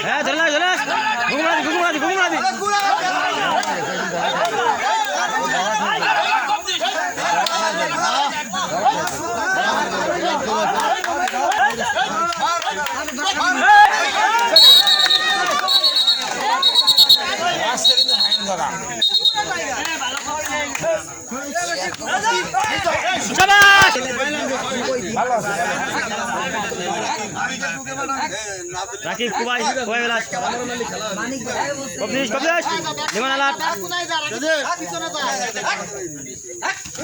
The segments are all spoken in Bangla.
হ্যাঁ চলে চলে ঘুমড়াদি রাকিব কুবাই বেলা কবলিশ লিমন আলাট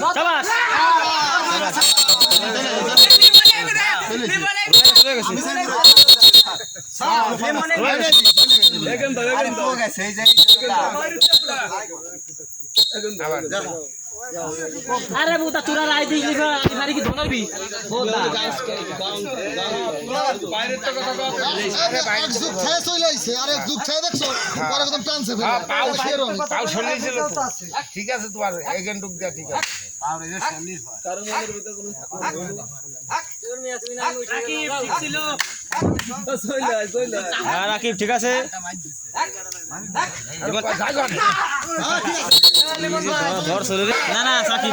শাবাশ আরে বুতা তোরা রাই দিস লিখা মারি কি ধরবি বুতা বাইরে তো কথা কও আরে যুগ ছেড়ে চলে আইছে আরে যুগ ছেড়ে দেখছো পরে একদম টানছে পাও সরলেছিল ঠিক আছে তোমার এগেন ডুব দিয়া ঠিক আছে পাও রে সরলিস কারণ এর ভিতর কোন রাকিব ঠিক ছিল হ্যাঁ রাকিব ঠিক আছে ধর সরে না না সাকিব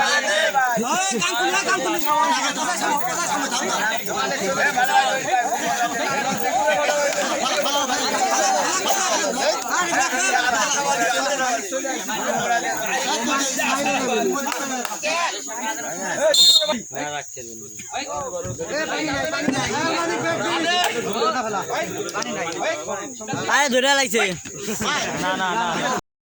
আরে ধরে লাগছে না না না